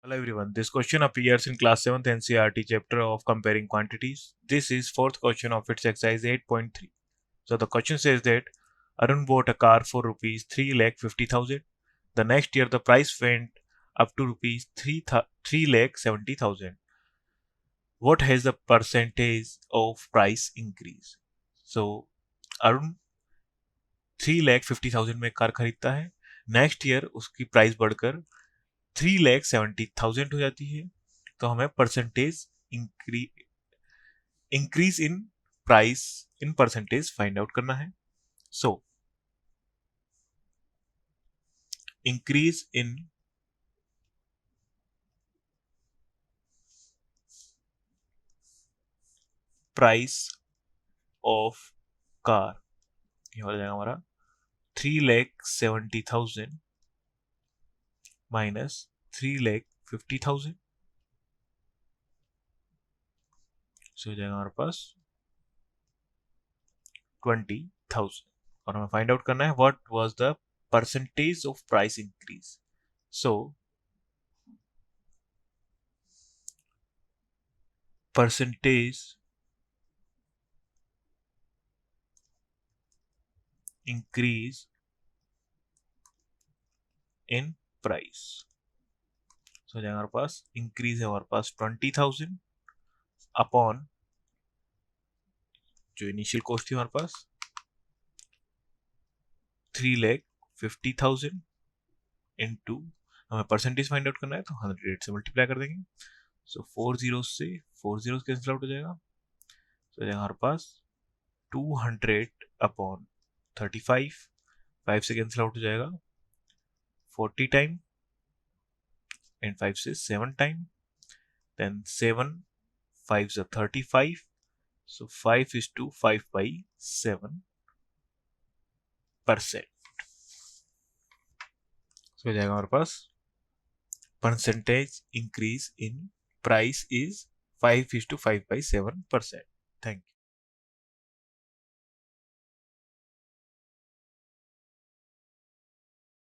Hello everyone, this question appears in class 7th NCERT chapter of Comparing Quantities. This is fourth question of its exercise 8.3. So the question says that Arun bought a car for rupees 3,50,000. The next year the price went up to rupees 3,70,000. What has the percentage of price increase? So Arun 3,50,000 में car खरीदता है. Next year उसकी price बढ़कर 3,70,000 हो जाती है. तो हमें percentage increase in price in percentage find out करना है. So increase in price of car ये हो जाएगा हमारा 3,70,000 माइनस 3,50,000. सो हो जाएगा हमारे पास 20,000. और हमें फाइंड आउट करना है what was the percentage of price increase. So percentage increase in price. So हो जाएगा हमारे पास इंक्रीज है हमारे पास 20,000 अपॉन जो इनिशियल कॉस्ट थी हमारे पास 3,50,000 इनटू हमें परसेंटेज फाइंड आउट करना है तो 100 से मल्टीप्लाई कर देंगे. सो 4 जीरो से 4 जीरो कैंसिल आउट हो जाएगा. तो हो जाएगा हमारे पास 200 अपॉन 35 5 से कैंसिल आउट हो जाएगा 40 टाइम एंड 5 से 7 time. Then 7 5 is 35. So 5 is to 5 by 7%. So हो जाएगा हमारे पास percentage increase in price is 5 is to 5 by 7%. Thank you.